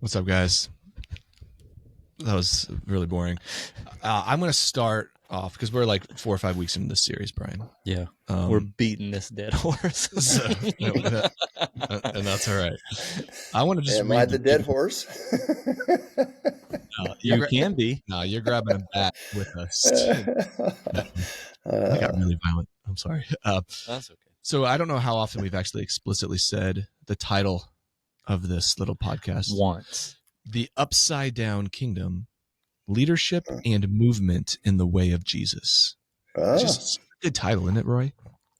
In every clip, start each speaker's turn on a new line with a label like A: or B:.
A: What's up, guys? That was really boring. I'm going to start off because we're like 4 or 5 weeks into this series, Brian.
B: Yeah, we're beating this dead horse.
A: And that's all right. I want to just
C: Am I the dead horse?
B: You can be.
A: No, you're grabbing a bat with a stick. I got really violent. I'm sorry.
B: That's okay.
A: So I don't know how often we've actually explicitly said the title of this little podcast.
B: Once.
A: The Upside Down Kingdom, Leadership and Movement in the Way of Jesus. Just a good title, isn't it, Roy?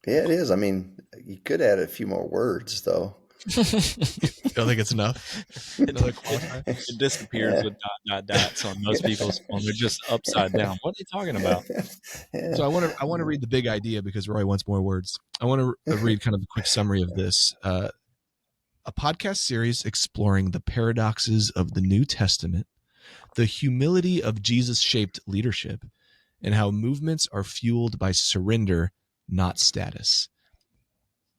C: Yeah, it is. I mean, you could add a few more words, though.
A: Don't think it's enough?
B: It disappears with ... dots on most people's phone. They're just upside down. What are you talking about?
A: Yeah. So I want to read the big idea because Roy wants more words. I want to read kind of a quick summary of this. A podcast series exploring the paradoxes of the New Testament, the humility of Jesus-shaped leadership, and how movements are fueled by surrender, not status.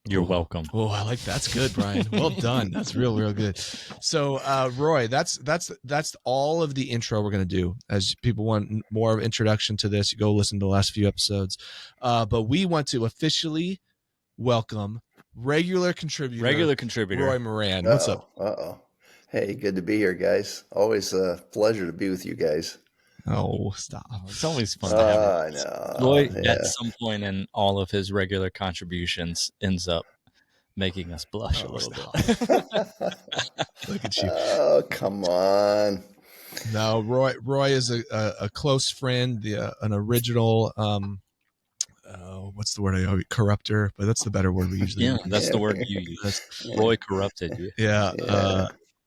B: You're welcome.
A: Oh, I like that's good, Brian. Well done. That's real good. So, Roy, that's all of the intro we're going to do. As people want more of an introduction to this, you go listen to the last few episodes. But we want to officially welcome regular contributor Roy Moran. What's up?
C: Hey, good to be here, guys. Always a pleasure to be with you guys.
A: Oh, stop.
B: It's always fun to have it.
C: I know.
B: Roy, at some point in all of his regular contributions, ends up making us blush a little bit.
A: Look at you.
C: Oh, come on.
A: No, Roy is a close friend, an original what's the word? Corrupter, but that's the better word we usually use.
B: That's the word you use. Roy corrupted you.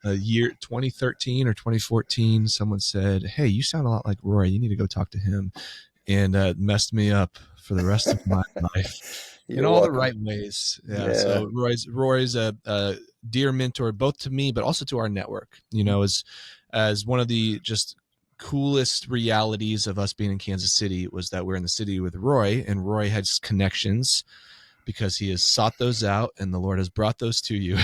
A: Year 2013 or 2014, someone said, "Hey, you sound a lot like Roy. You need to go talk to him," and messed me up for the rest of my life in all the right ways. Yeah. So Roy's a dear mentor, both to me, but also to our network. You know, as one of the just coolest realities of us being in Kansas City was that we're in the city with Roy, and Roy has connections because he has sought those out, and the Lord has brought those to you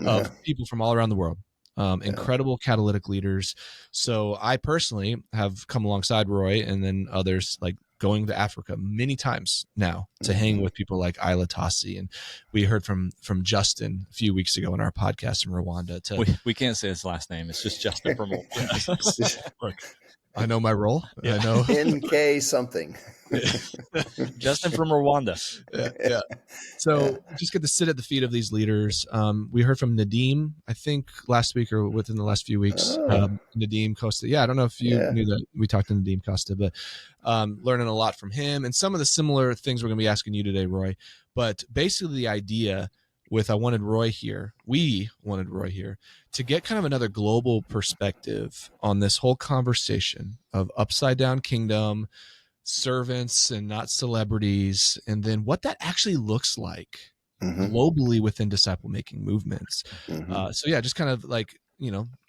A: of people from all around the world. Incredible catalytic leaders. So I personally have come alongside Roy and then others, like going to Africa many times now to hang with people like Isla Tassi. And we heard from Justin a few weeks ago in our podcast in Rwanda.
B: We can't say his last name. It's just Justin from Rwanda.
A: Look, I know my role.
B: Yeah.
A: I know
C: NK something.
B: Justin from Rwanda.
A: Yeah. So just get to sit at the feet of these leaders. We heard from Nadim, I think last week or within the last few weeks. Nadim Costa. Yeah, I don't know if you knew that we talked to Nadim Costa, but learning a lot from him and some of the similar things we're going to be asking you today, Roy. But basically the idea we wanted Roy here to get kind of another global perspective on this whole conversation of upside down kingdom, servants and not celebrities, and then what that actually looks like globally within disciple making movements. So yeah, just kind of like,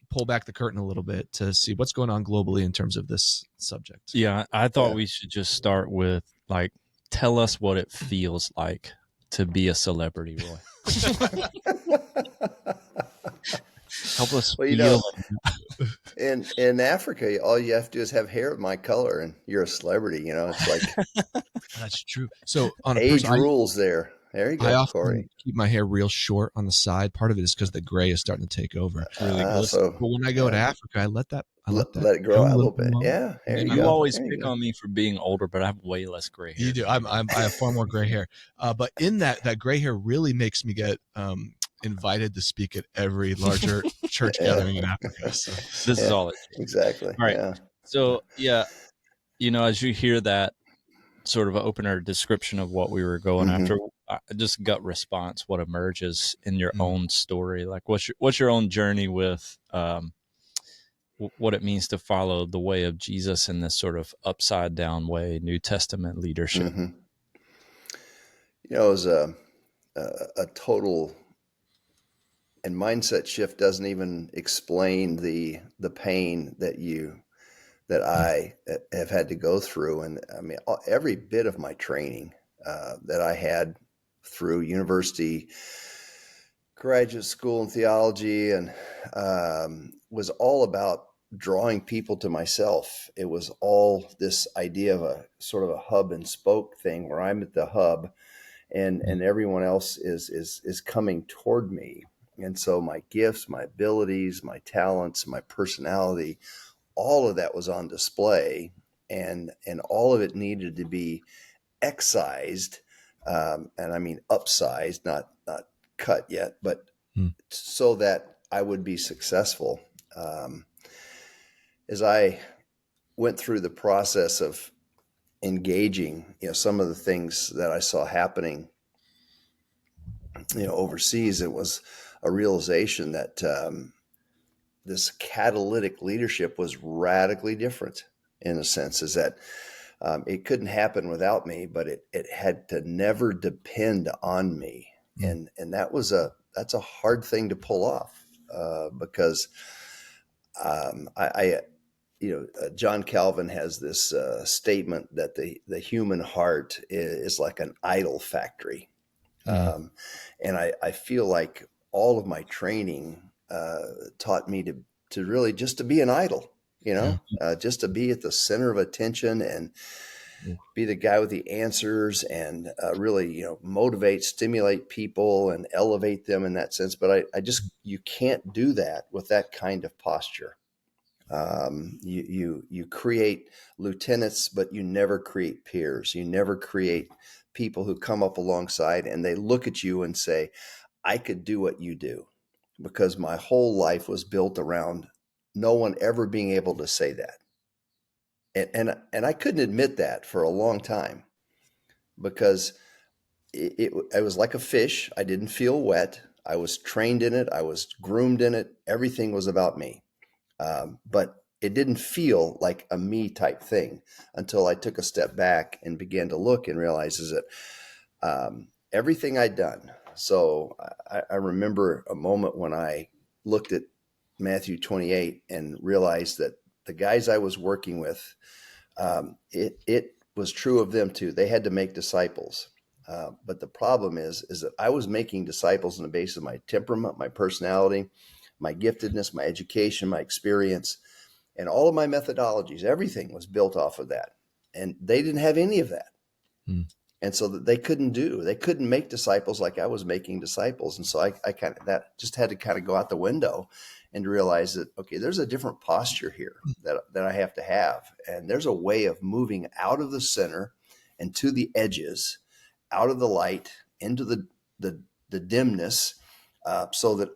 A: pull back the curtain a little bit to see what's going on globally in terms of this subject.
B: Yeah, I thought we should just start with tell us what it feels like to be a celebrity, Roy. Help us feel.
C: In Africa, all you have to do is have hair of my color, and you're a celebrity. It's like
A: that's true. So on
C: age rules there. There you go,
A: I often
C: Cory.
A: keep my hair real short on the side. Part of it is because the gray is starting to take over.
B: Really
A: but when I go to Africa, I let it
C: grow out a little bit. Yeah,
B: you always pick on me for being older, but I have way less gray hair.
A: You do. I have far more gray hair. But in that gray hair really makes me get invited to speak at every larger church gathering in Africa. So
B: this is all it takes.
C: Exactly.
B: All right.
C: Yeah.
B: So as you hear that sort of opener description of what we were going after, just gut response, what emerges in your own story? Like what's your own journey with what it means to follow the way of Jesus in this sort of upside down way, New Testament leadership?
C: It was a total and mindset shift doesn't even explain the pain that I have had to go through. And I mean, every bit of my training that I had through university, graduate school in theology, and was all about drawing people to myself. It was all this idea of a sort of a hub and spoke thing where I'm at the hub, and everyone else is coming toward me. And so my gifts, my abilities, my talents, my personality, all of that was on display, and all of it needed to be excised, and I mean upsized, not cut yet, but so that I would be successful. As I went through the process of engaging, some of the things that I saw happening, overseas, it was a realization that this catalytic leadership was radically different, in a sense, is that it couldn't happen without me, but it had to never depend on me. And that's a hard thing to pull off, because John Calvin has this statement that the human heart is like an idol factory. And I feel like all of my training taught me to really just to be an idol, just to be at the center of attention and be the guy with the answers, and really, motivate, stimulate people and elevate them in that sense. But you can't do that with that kind of posture. You create lieutenants, but you never create peers. You never create people who come up alongside and they look at you and say, I could do what you do, because my whole life was built around no one ever being able to say that. And I couldn't admit that for a long time, because it was like a fish. I didn't feel wet. I was trained in it. I was groomed in it. Everything was about me. But it didn't feel like a me type thing until I took a step back and began to look and realize is that everything I'd done. So I remember a moment when I looked at Matthew 28 and realized that the guys I was working with, it was true of them too. They had to make disciples. But the problem is that I was making disciples on the basis of my temperament, my personality, my giftedness, my education, my experience, and all of my methodologies. Everything was built off of that. And they didn't have any of that. And so that they couldn't make disciples like I was making disciples. And so I that just had to kind of go out the window and realize that, okay, there's a different posture here that I have to have. And there's a way of moving out of the center and to the edges, out of the light into the dimness, so that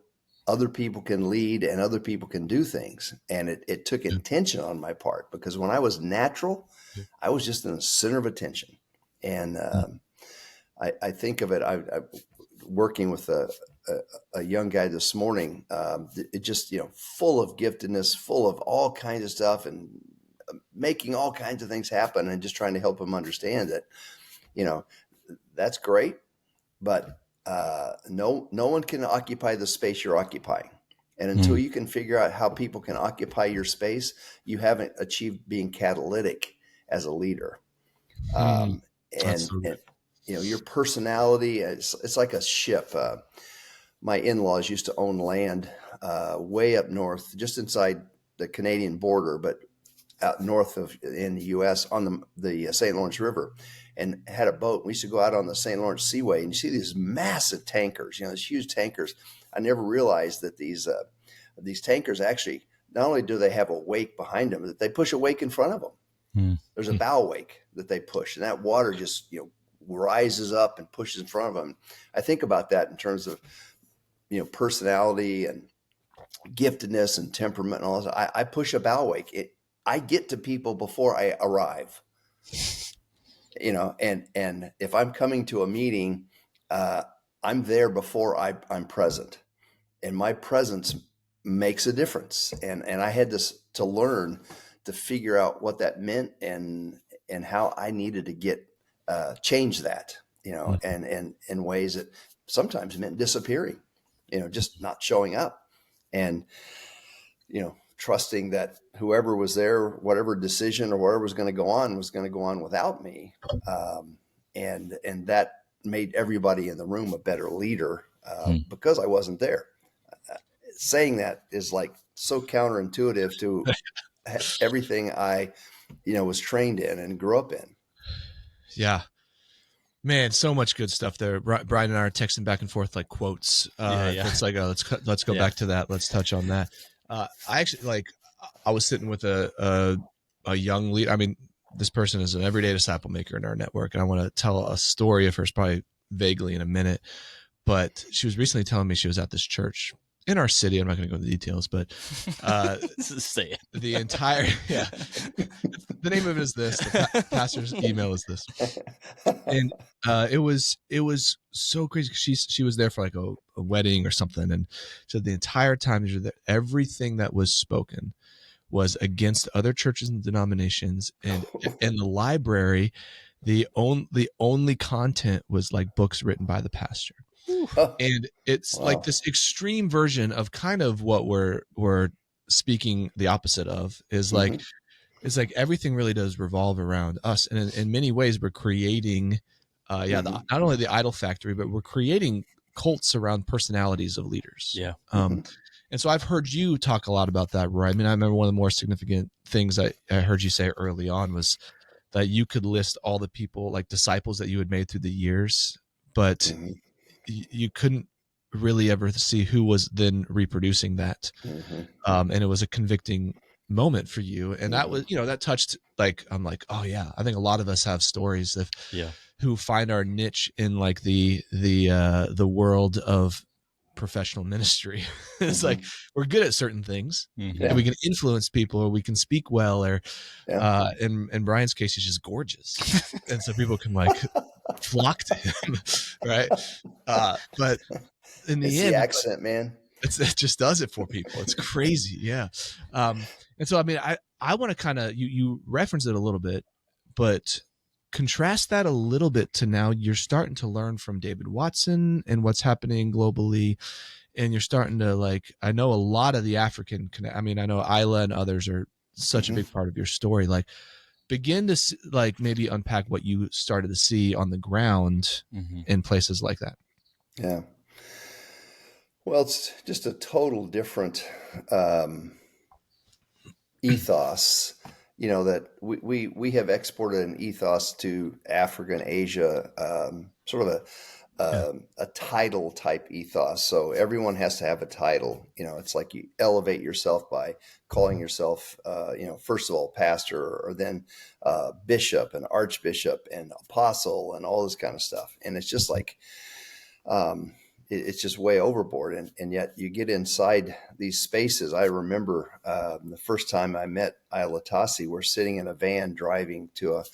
C: other people can lead and other people can do things. And it took intention on my part, because when I was natural, I was just in the center of attention. And I think of it, I working with a young guy this morning, it just, full of giftedness, full of all kinds of stuff, and making all kinds of things happen, and just trying to help him understand that, that's great, but no one can occupy the space you're occupying. And until you can figure out how people can occupy your space, you haven't achieved being catalytic as a leader. And your personality, it's like a ship. My in-laws used to own land way up north, just inside the Canadian border, but out north in the U.S. on the St. Lawrence River, and had a boat. We used to go out on the St. Lawrence Seaway, and you see these massive tankers, these huge tankers. I never realized that these tankers actually, not only do they have a wake behind them, that they push a wake in front of them. There's a bow wake that they push, and that water just, rises up and pushes in front of them. I think about that in terms of, personality and giftedness and temperament and all that. I push a bow wake. I get to people before I arrive, and if I'm coming to a meeting, I'm there before I'm present, and my presence makes a difference. And I had to learn to figure out what that meant, and how I needed to change that, and in ways that sometimes meant disappearing, just not showing up, and, trusting that whoever was there, whatever decision or whatever was going to go on without me. And that made everybody in the room a better leader, because I wasn't there. Saying that is like so counterintuitive to everything I, was trained in and grew up in.
A: Yeah. Man, so much good stuff there. Brian and I are texting back and forth like quotes. It's like, let's go back to that. Let's touch on that. I actually I was sitting with a young leader. I mean, this person is an everyday disciple maker in our network, and I want to tell a story of hers, probably vaguely in a minute. But she was recently telling me she was at this church in our city. I'm not going to go into details, but
B: say it.
A: The entire the name of it is this. The pastor's email is this. And it was so crazy. She was there for like a wedding or something, and so the entire time everything that was spoken was against other churches and denominations, and in the library, the only content was like books written by the pastor. And it's like this extreme version of kind of what we're speaking the opposite of is like it's like everything really does revolve around us, and in many ways we're creating not only the idol factory, but we're creating cults around personalities of leaders. And so I've heard you talk a lot about that, Roy. I mean, I remember one of the more significant things I heard you say early on was that you could list all the people, like disciples that you had made through the years, but you couldn't really ever see who was then reproducing that. And it was a convicting moment for you. And that was, that touched, like, I'm like, oh yeah, I think a lot of us have stories of who find our niche in like the world of professional ministry. It's like, we're good at certain things and we can influence people, or we can speak well, or in Brian's case, he's just gorgeous. And so people can like flock to him. Right. But in the end,
C: the accent, man,
A: it just does it for people. It's crazy. Yeah. And so, I mean, I want to kind of, you reference it a little bit, but contrast that a little bit to now you're starting to learn from David Watson and what's happening globally. And you're starting to like, I know a lot of the African, I mean, I know Isla and others are such a big part of your story. Like, begin to like maybe unpack what you started to see on the ground in places like that.
C: Yeah. Well, it's just a total different ethos, that we have exported an ethos to Africa and Asia, sort of a title type ethos. So everyone has to have a title. It's like you elevate yourself by calling yourself, first of all, pastor, or then bishop and archbishop and apostle and all this kind of stuff. And it's just like, it's just way overboard. And yet you get inside these spaces. I remember the first time I met Isla Tassi, we're sitting in a van driving to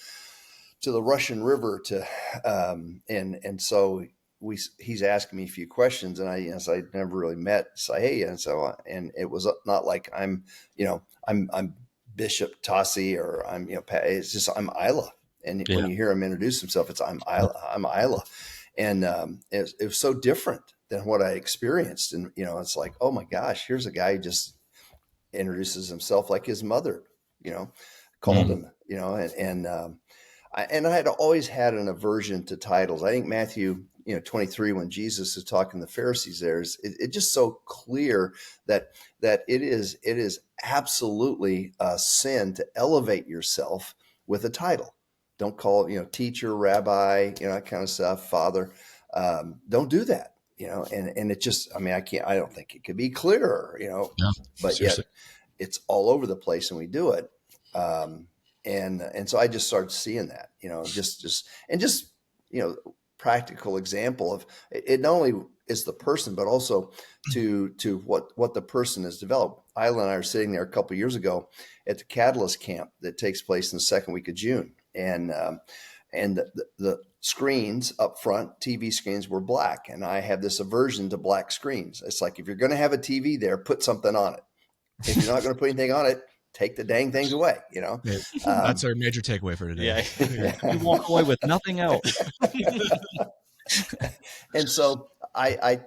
C: the Russian River and so he's asking me a few questions, and I never really met. So hey, and it was not like I'm Bishop Tassi, or I'm it's just I'm Isla. And when you hear him introduce himself, it's I'm Isla. And it was so different than what I experienced. And, it's like, oh my gosh, here's a guy who just introduces himself like his mother, called him, and I had always had an aversion to titles. I think Matthew, 23, when Jesus is talking to the Pharisees, it's just so clear that it is absolutely a sin to elevate yourself with a title. Don't call it, teacher, rabbi, that kind of stuff, father. Don't do that, and it just, I don't think it could be clearer, but seriously. Yet it's all over the place and we do it. And so I just started seeing that, just practical example of it. Not only is the person, but also to what the person has developed. Isla and I are sitting there a couple of years ago at the Catalyst camp that takes place in the second week of June. And the screens up front, TV screens, were black. And I have this aversion to black screens. It's like, if you're going to have a TV there, put something on it. If you're not going to put anything on it, take the dang things away,
A: That's our major takeaway for today.
B: You walk away with nothing else.
C: And so I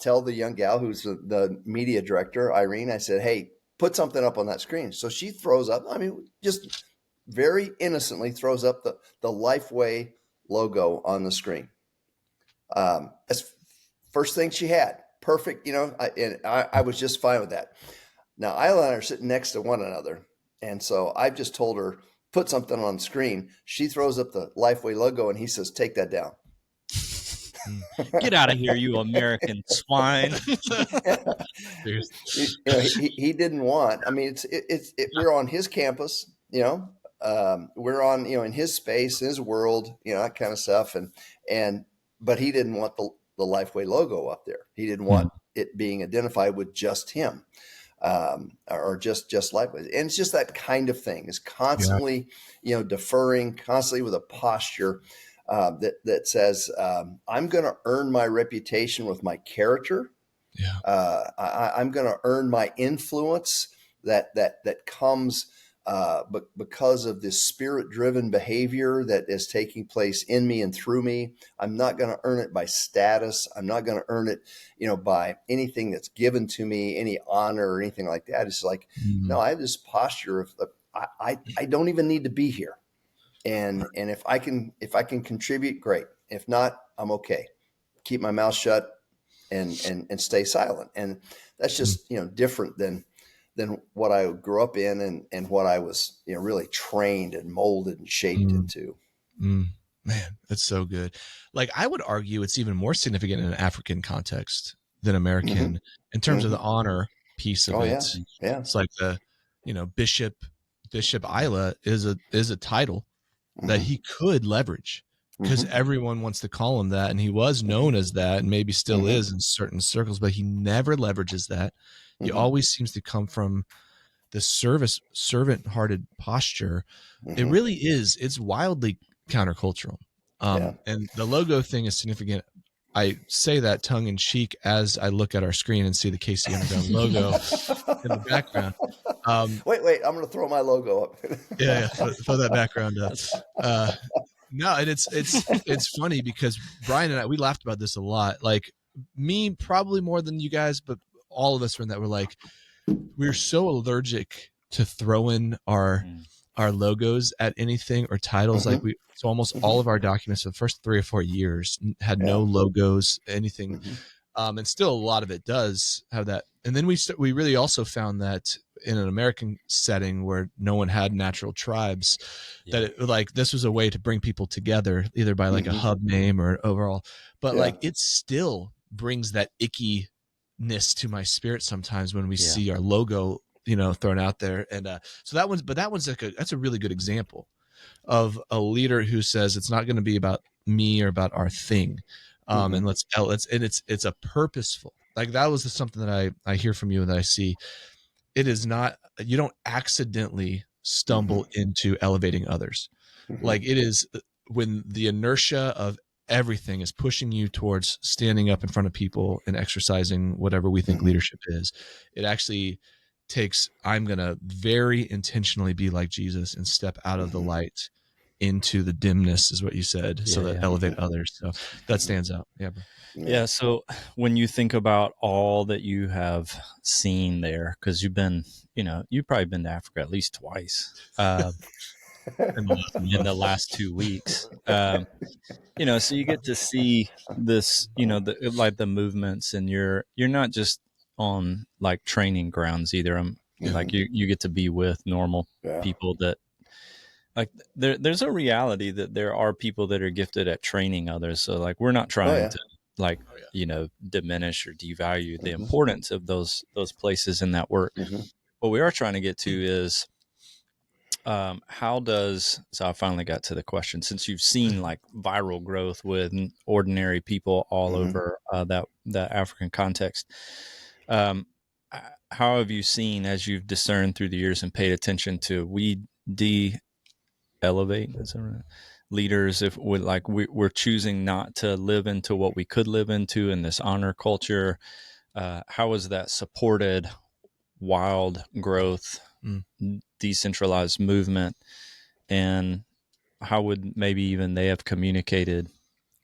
C: tell the young gal who's the media director, Irene, I said, hey, put something up on that screen. So she throws up, just very innocently throws up the Lifeway logo on the screen. As first thing she had. Perfect, I was just fine with that. Now, Isla and I are sitting next to one another. And so I've just told her, put something on the screen. She throws up the Lifeway logo and he says, take that down.
B: Get out of here, you American swine.
C: He didn't want, I mean, we're on his campus, we're on, in his space, his world, that kind of stuff. But he didn't want the Lifeway logo up there. He didn't want it being identified with just him. Or just Lifeway. And it's just that kind of thing, is constantly, deferring, constantly with a posture that says, I'm going to earn my reputation with my character.
A: Yeah.
C: I'm going to earn my influence that comes because of this spirit-driven behavior that is taking place in me and through me. I'm not going to earn it by status. I'm not going to earn it, by anything that's given to me, any honor or anything like that. It's like, no, I have this posture of I don't even need to be here. And if I can contribute, great. If not, I'm okay. Keep my mouth shut and stay silent. And that's just, different than what I grew up in and what I was, really trained and molded and shaped into.
A: Man, that's so good. Like, I would argue it's even more significant in an African context than American in terms of the honor piece of it.
C: Yeah.
A: It's like Bishop Isla is a title that he could leverage because everyone wants to call him that. And he was known as that and maybe still is in certain circles, but he never leverages that. He always seems to come from the servant-hearted posture. It really is. It's wildly countercultural. And the logo thing is significant. I say that tongue in cheek as I look at our screen and see the KC Underground logo in the background.
C: Wait, I'm going to throw my logo up.
A: Yeah, throw that background up. No, and it's funny because Brian and I, we laughed about this a lot. Like, me, probably more than you guys, but all of us were in that. We're like, we're so allergic to throwing our logos at anything or titles. So almost all of our documents for the first 3 or 4 years had no logos, anything. And still a lot of it does have that. And then we really also found that in an American setting where no one had natural tribes, that this was a way to bring people together, either by like a hub name or overall. But like, it still brings that ickiness to my spirit sometimes when we see our logo, thrown out there. And so that's a really good example of a leader who says it's not going to be about me or about our thing. And it's a purposeful, like, that was something that I hear from you and that I see. It is not, you don't accidentally stumble into elevating others. Like, it is when the inertia of everything is pushing you towards standing up in front of people and exercising whatever we think leadership is. It actually takes, I'm going to very intentionally be like Jesus and step out of the light into the dimness, is what you said, so that elevate others. So that stands out. Yeah, bro.
B: Yeah. So when you think about all that you have seen there, because you've probably been to Africa at least twice in the last 2 weeks. So you get to see this, the movements, and you're not just on like training grounds either. Like you get to be with normal people that, like, there's a reality that there are people that are gifted at training others. So like, we're not trying to diminish or devalue the importance of those places in that work. What we are trying to get to is, so I finally got to the question, since you've seen like viral growth with ordinary people all over that African context. How have you seen, as you've discerned through the years and paid attention to, elevate leaders, if we're choosing not to live into what we could live into in this honor culture? How has that supported wild growth, decentralized movement? And how would maybe even they have communicated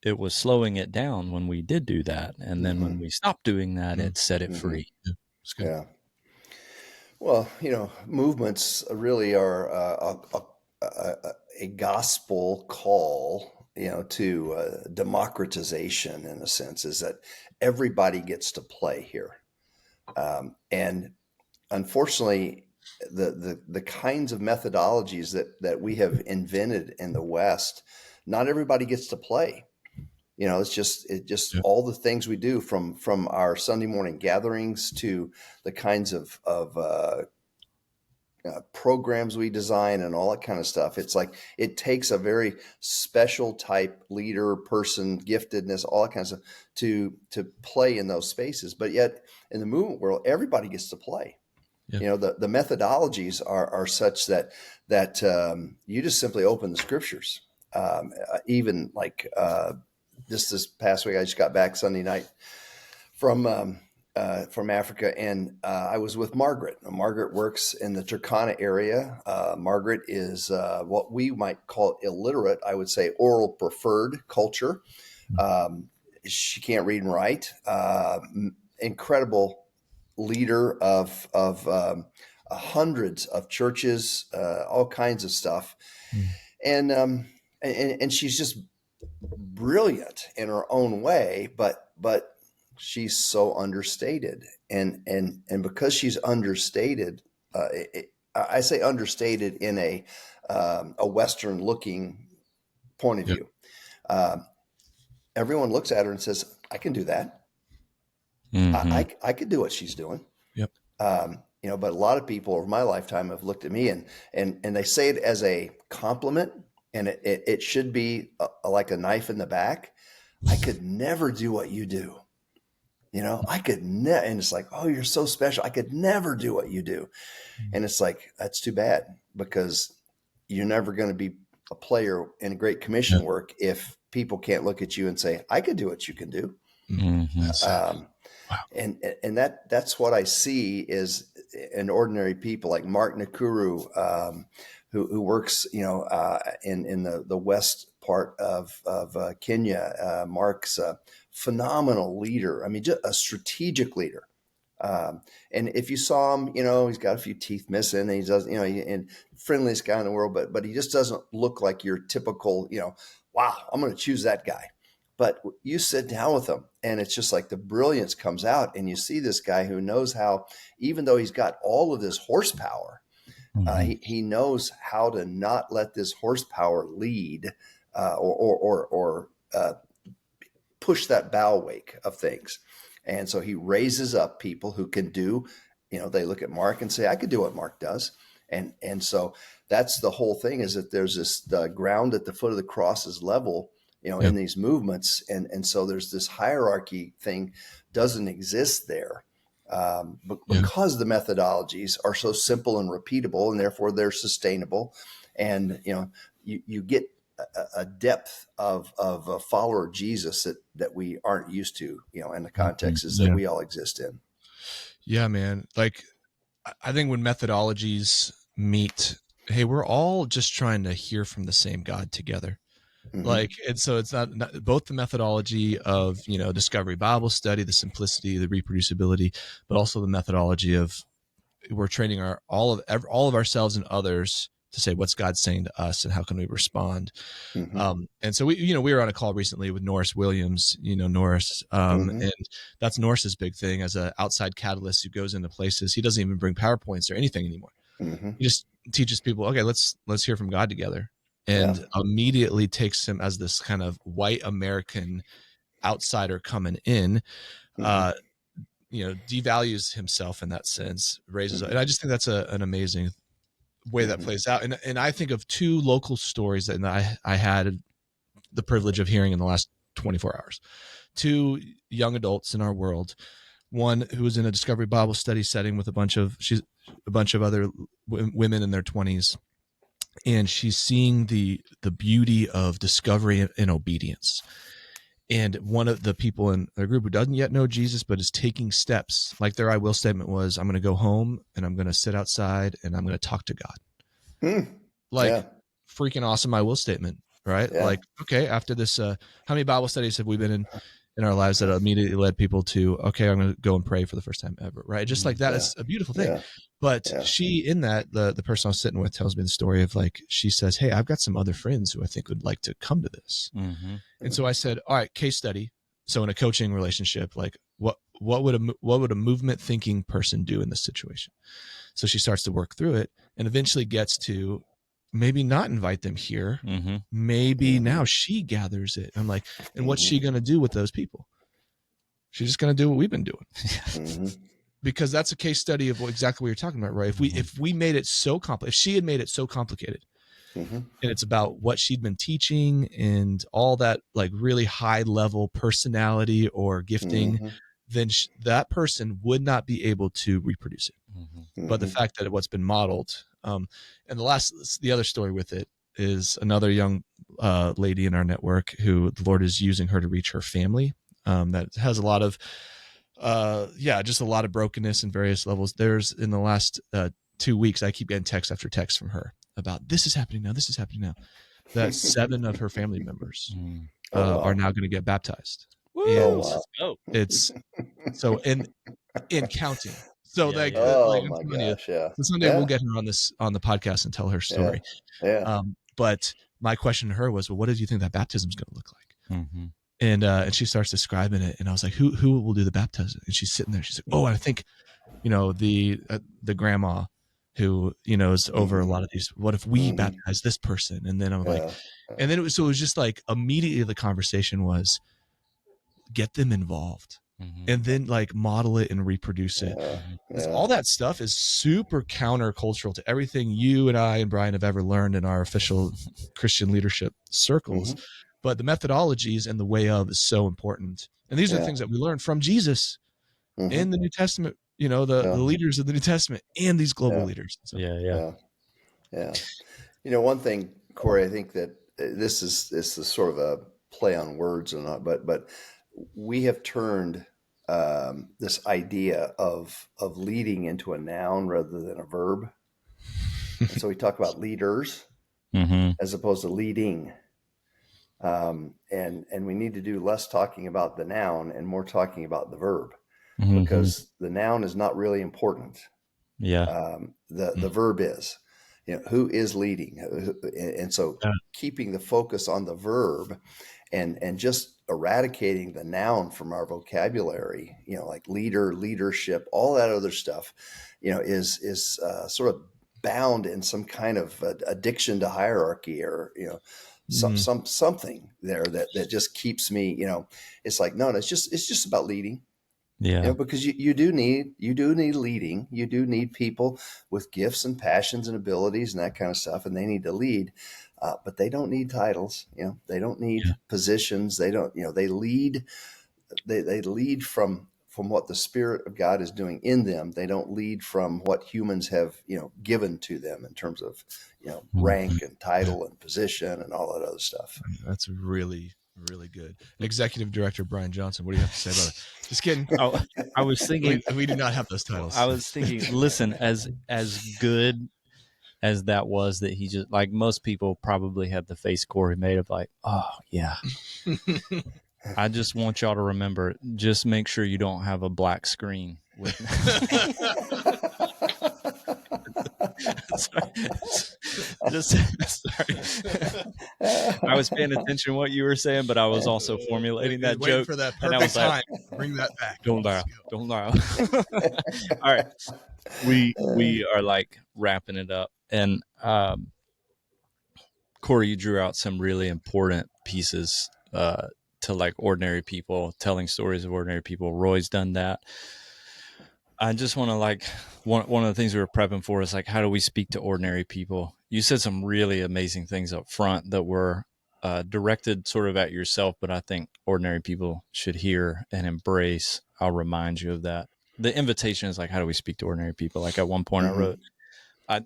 B: it was slowing it down when we did do that, and then when we stopped doing that, it set it free?
C: Yeah. Well, movements really are a gospel call to democratization in a sense, is that everybody gets to play here. And unfortunately, the kinds of methodologies that we have invented in the West, not everybody gets to play. It's just
A: Yeah.
C: all the things we do, from our Sunday morning gatherings to the kinds of programs we design and all that kind of stuff. It's like it takes a very special type leader, person, giftedness, all that kind of stuff to play in those spaces. But yet in the movement world, everybody gets to play.
A: Yeah.
C: The methodologies are such that you just simply open the scriptures. Even like just this past week, I just got back Sunday night from Africa, and I was with Margaret. Margaret works in the Turkana area. Margaret is what we might call illiterate. I would say oral preferred culture. She can't read and write. Incredible leader of hundreds of churches, all kinds of stuff, and she's just brilliant in her own way, but she's so understated, and because she's understated, I say understated in a Western looking point of view. Everyone looks at her and says, "I can do that. I could do what she's doing."
A: Yep.
C: But a lot of people over my lifetime have looked at me and they say it as a compliment, and it should be like a knife in the back. I could never do what you do. I could never, and it's like, oh, you're so special. I could never do what you do. And it's like, that's too bad, because you're never going to be a player in Great Commission work if people can't look at you and say, I could do what you can do.
A: Wow.
C: And that's what I see is an ordinary people like Mark Nakuru, who works, in the west part of Kenya. Mark's a phenomenal leader. I mean, just a strategic leader. And if you saw him, he's got a few teeth missing, and he does, and friendliest guy in the world, but he just doesn't look like your typical, wow, I'm going to choose that guy. But you sit down with him, and it's just like the brilliance comes out, and you see this guy who knows how, even though he's got all of this horsepower, he knows how to not let this horsepower lead or push that bow wake of things. And so he raises up people who can do, they look at Mark and say, I could do what Mark does. And so that's the whole thing, is that there's the ground at the foot of the cross is level, in these movements. And so there's this hierarchy thing doesn't exist there. Because the methodologies are so simple and repeatable, and therefore they're sustainable. And, you get a depth of a follower of Jesus that we aren't used to, in the contexts that we all exist in.
A: Yeah, man. Like, I think when methodologies meet, hey, we're all just trying to hear from the same God together. Like, and so it's not both the methodology of, discovery Bible study, the simplicity, the reproducibility, but also the methodology of we're training all of ourselves and others to say, what's God saying to us and how can we respond? And so we were on a call recently with Norris Williams, Norris, and that's Norris's big thing as an outside catalyst who goes into places. He doesn't even bring PowerPoints or anything anymore. He just teaches people, okay, let's hear from God together. And immediately takes him as this kind of white American outsider coming in, devalues himself in that sense, raises, and I just think that's an amazing way that plays out. And I think of two local stories that I had the privilege of hearing in the last 24 hours. Two young adults in our world. One who was in a Discovery Bible study setting with a bunch of other women in their 20s. And she's seeing the beauty of discovery and obedience. And one of the people in the group who doesn't yet know Jesus, but is taking steps, like their I will statement was, I'm going to go home and I'm going to sit outside and I'm going to talk to God. Freaking awesome I will statement, right? Like, okay, after this, how many Bible studies have we been in? in our lives that immediately led people to, okay, I'm going to go and pray for the first time ever, right? Just like that is a beautiful thing.
C: Yeah.
A: But
C: Yeah.
A: she, in that, the person I was sitting with tells me the story of like, she says, hey, I've got some other friends who I think would like to come to this. And so I said, all right, case study. So in a coaching relationship, like what would a movement thinking person do in this situation? So she starts to work through it and eventually gets to maybe not invite them here. Maybe now she gathers it. I'm like, and what's she going to do with those people? She's just going to do what we've been doing. Because that's a case study of exactly what you're talking about, Roy. If we made it so complicated, if she had made it so complicated, and it's about what she'd been teaching and all that, like really high level personality or gifting, then that person would not be able to reproduce it. But the fact that what's been modeled, and the other story with it is another young lady in our network who the Lord is using her to reach her family, that has a lot of just a lot of brokenness in various levels. There's in the last 2 weeks, I keep getting text after text from her about this is happening now, that 7 of her family members are now going to get baptized. And it's so in counting. So
C: my gosh. Yeah.
A: so someday we'll get her on the podcast and tell her story.
C: Yeah.
A: But my question to her was, well, what did you think that baptism is going to look like? And she starts describing it, and I was like, who will do the baptism? And she's sitting there. She's like, oh, I think, the grandma who, is over a lot of these. What if we baptize this person? And then I'm like, and then it was just like immediately the conversation was get them involved. And then like model it and reproduce it. All that stuff is super countercultural to everything you and I and Brian have ever learned in our official Christian leadership circles. But the methodologies and the way of is so important. And these are the things that we learn from Jesus in the New Testament, the leaders of the New Testament and these global leaders. So.
C: Yeah. One thing, Cory, I think that this is sort of a play on words or not, but we have turned this idea of leading into a noun rather than a verb. And so we talk about leaders as opposed to leading. And we need to do less talking about the noun and more talking about the verb, because the noun is not really important. The verb is, who is leading. And so keeping the focus on the verb and just eradicating the noun from our vocabulary, like leader, leadership, all that other stuff, is sort of bound in some kind of addiction to hierarchy or, something there that just keeps me, it's like, no, it's just about leading. Because you do need leading. You do need people with gifts and passions and abilities and that kind of stuff, and they need to lead. But they don't need titles. They don't need positions. They don't. They lead. They lead from what the Spirit of God is doing in them. They don't lead from what humans have given to them in terms of rank and title and position and all that other stuff.
A: That's really, really good. Executive Director Brian Johnson, what do you have to say about it? Just kidding.
B: I was thinking
A: we do not have those titles.
B: I was thinking, listen, as good as that was, that he just, like, most people probably had the face Cory made of like, oh yeah. I just want y'all to remember, just make sure you don't have a black screen with sorry. I was paying attention to what you were saying, but I was also formulating that joke
A: for that perfect
B: and I was
A: time. Bring that back.
B: Don't dial. All right, we are like wrapping it up, and Cory, you drew out some really important pieces to like ordinary people, telling stories of ordinary people. Roy's done that. I just want to like one of the things we were prepping for is like, how do we speak to ordinary people? You said some really amazing things up front that were directed sort of at yourself, but I think ordinary people should hear and embrace. I'll remind you of that. The invitation is like, how do we speak to ordinary people? Like at one point I wrote,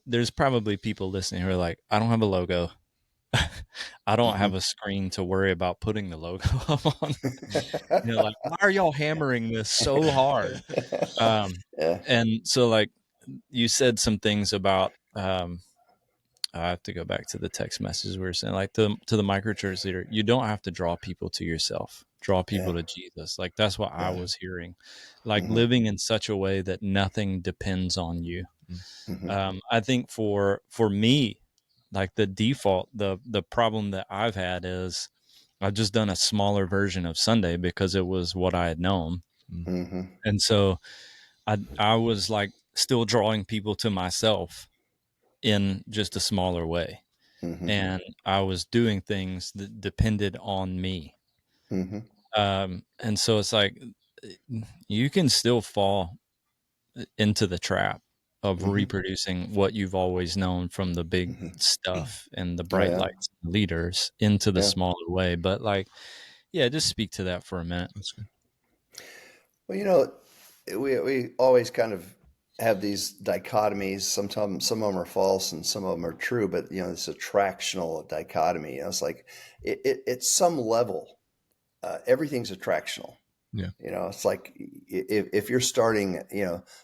B: there's probably people listening who are like, I don't have a logo. I don't have a screen to worry about putting the logo up on. Like, why are y'all hammering this so hard? And so like you said some things about I have to go back to the text messages we were saying, like to the microchurch leader, you don't have to draw people to yourself. Draw people
C: Yeah.
B: to Jesus. Like that's what I
C: Yeah.
B: was hearing. Like
C: Mm-hmm.
B: living in such a way that nothing depends on you.
C: Mm-hmm.
B: I think for me, like the default, the problem that I've had is I've just done a smaller version of Sunday because it was what I had known.
C: Mm-hmm.
B: And so I was like still drawing people to myself in just a smaller way.
C: Mm-hmm.
B: And I was doing things that depended on me.
C: Mm-hmm.
B: And so it's like you can still fall into the trap of
C: Mm-hmm.
B: reproducing what you've always known from the big
C: Mm-hmm.
B: stuff and the
C: Oh
B: bright
C: yeah.
B: lights and leaders into the
C: Yeah.
B: smaller way. But like, yeah, just speak to that for a minute.
A: That's good.
C: Well, we always kind of have these dichotomies. Sometimes some of them are false and some of them are true, but it's attractional dichotomy. It's like at some level, everything's attractional.
A: Yeah.
C: It's like if you're starting,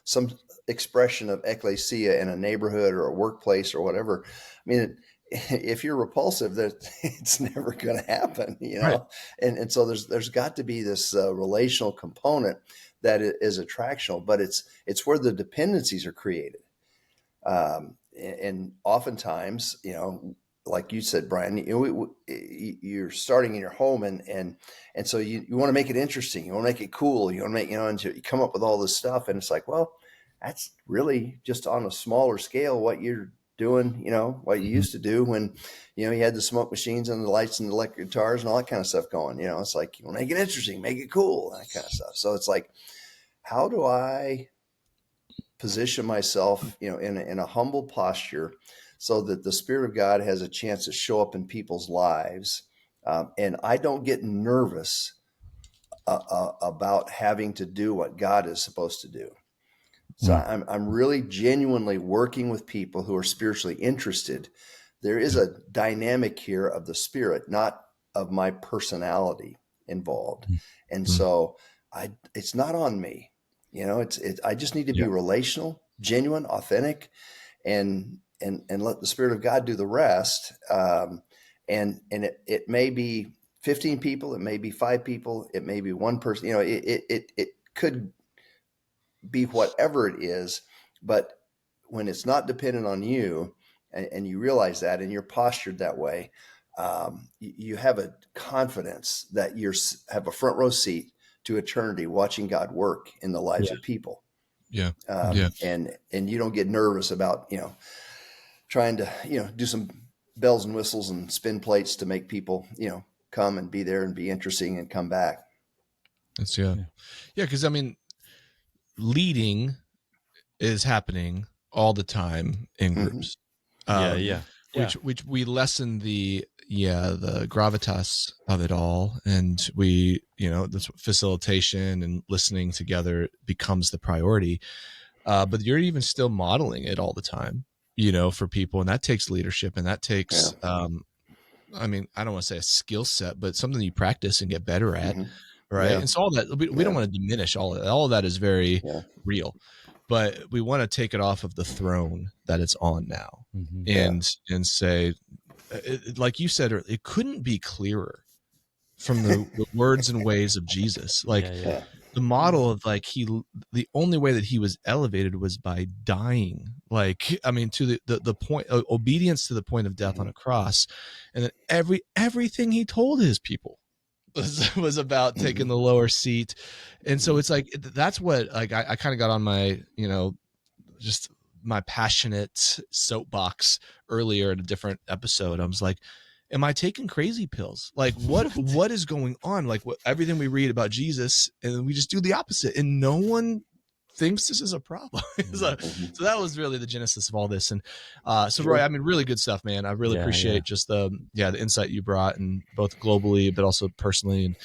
C: some expression of ecclesia in a neighborhood or a workplace or whatever. I mean, if you're repulsive, that it's never going to happen,
A: Right.
C: And so there's got to be this relational component that is attractional, but it's where the dependencies are created. And oftentimes, like you said, Brian, you're starting in your home, and so you want to make it interesting, you want to make it cool, you want to make, and you come up with all this stuff, and it's like, well, that's really just on a smaller scale what you're doing, what you
A: Mm-hmm.
C: used to do when, you had the smoke machines and the lights and the electric guitars and all that kind of stuff going. It's like, you want to make it interesting, make it cool, that kind of stuff. So it's like, how do I position myself, in a humble posture so that the Spirit of God has a chance to show up in people's lives. And I don't get nervous about having to do what God is supposed to do. So I'm really genuinely working with people who are spiritually interested. There is
A: Yeah.
C: a dynamic here of the Spirit, not of my personality involved. And
A: Mm-hmm.
C: so it's not on me. I just need to be
B: Yeah.
C: relational, genuine, authentic, and let the Spirit of God do the rest. And it may be 15 people, it may be 5 people, it may be one person. It could be whatever it is, but when it's not dependent on you, and you realize that, and you're postured that way, you have a confidence that you have a front row seat to eternity, watching God work in the lives
B: Yeah.
C: of people.
A: Yeah. Yeah.
C: And you don't get nervous about, trying to, do some bells and whistles and spin plates to make people, come and be there and be interesting and come back.
A: That's yeah. Because I mean, leading is happening all the time in
C: Mm-hmm.
A: groups.
B: Yeah.
A: Which we lessen the gravitas of it all, and we, this facilitation and listening together becomes the priority. But you're even still modeling it all the time, for people, and that takes leadership, and that takes I mean, I don't want to say a skill set, but something you practice and get better at.
C: Mm-hmm.
A: Right.
C: Yeah.
A: And so all that, we don't want to diminish all of that. All of that is very
C: Yeah.
A: real, but we want to take it off of the throne that it's on now,
C: Yeah.
A: and say, like you said, it couldn't be clearer from the words and ways of Jesus. Like
C: Yeah.
A: the model of the only way that he was elevated was by dying. Like, I mean, to the point, obedience to the point of death on a cross. And then everything he told his people was about taking the lower seat. And so it's like, that's what, like, I kind of got on my, just my passionate soapbox earlier in a different episode. I was like, am I taking crazy pills? Like what is going on? Like everything we read about Jesus, and we just do the opposite, and no one thinks this is a problem. so that was really the genesis of all this. And so
C: Sure.
A: Roy, I mean, really good stuff, man. I really appreciate just the insight you brought, and both globally but also personally.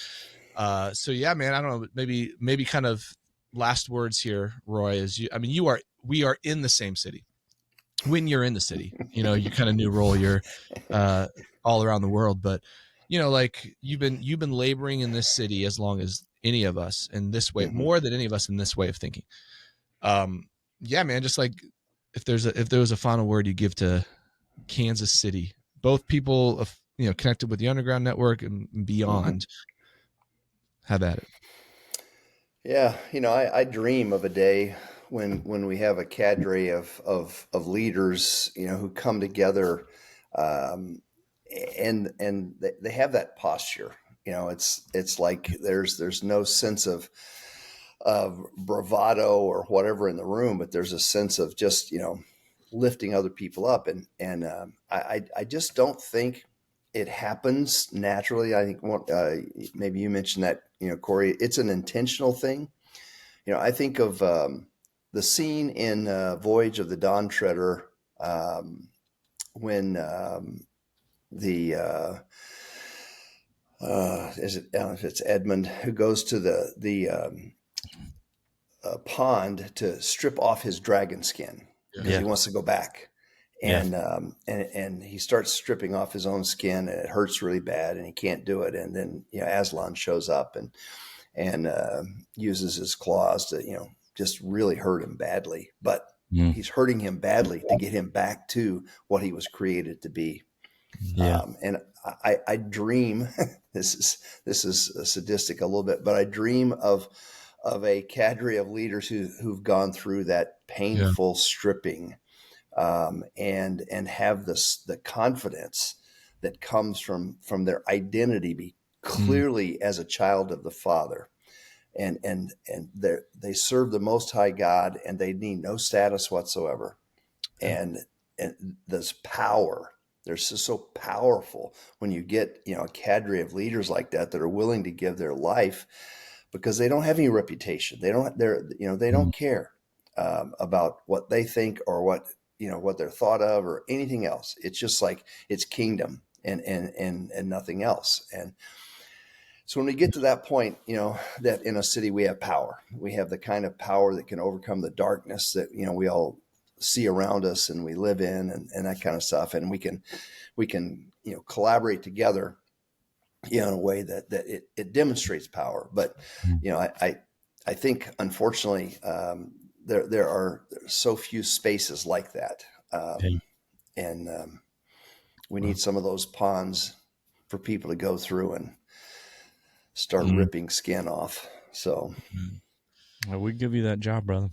A: And so yeah, man, I don't know, maybe kind of last words here, Roy, is we are in the same city. When you're in the city, you kind of new role, you're all around the world, but like you've been laboring in this city as long as any of us in this way, more than any of us in this way of thinking. Yeah, man, just like if there was a final word you give to Kansas City, both people connected with the Underground Network and beyond. Have at it.
C: Yeah, I dream of a day when we have a cadre of leaders, who come together, and they have that posture. It's like there's no sense of bravado or whatever in the room, but there's a sense of just lifting other people up, and I just don't think it happens naturally. I think maybe you mentioned that, Cory, it's an intentional thing. I think of the scene in Voyage of the Dawn Treader, when the is it, I don't know if it's Edmund, who goes to the pond to strip off his dragon skin because he wants to go back. And, and he starts stripping off his own skin, and it hurts really bad, and he can't do it. And then, Aslan shows up and uses his claws to, just really hurt him badly, but he's hurting him badly to get him back to what he was created to be. And I dream, this is sadistic a little bit, but I dream of a cadre of leaders who've gone through that painful stripping, and have the confidence that comes from their identity be clearly as a child of the Father, and they serve the Most High God, and they need no status whatsoever, and there's power. They're so powerful when you get a cadre of leaders like that are willing to give their life because they don't have any reputation. They don't care about what they think or what they're thought of or anything else. It's just like it's kingdom and nothing else. And so when we get to that point, that in a city we have power. We have the kind of power that can overcome the darkness that we all see around us and we live in, and that kind of stuff. And we can collaborate together, in a way that it demonstrates power. But I think unfortunately there are so few spaces like that, and we need some of those ponds for people to go through and start ripping skin off. So
B: we give you that job, brother.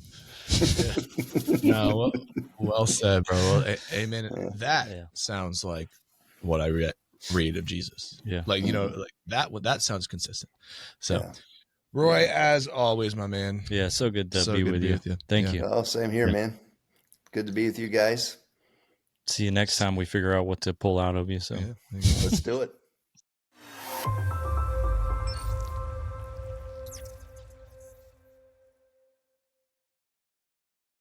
A: No, well said, bro. Well, amen. That sounds like what I read of Jesus.
B: Yeah,
A: like like that sounds consistent. So, Roy, as always, my man.
B: Yeah, so good to be with you. Thank you.
C: Oh, same here, man. Good to be with you guys.
B: See you next time we figure out what to pull out of you. So
C: let's do it.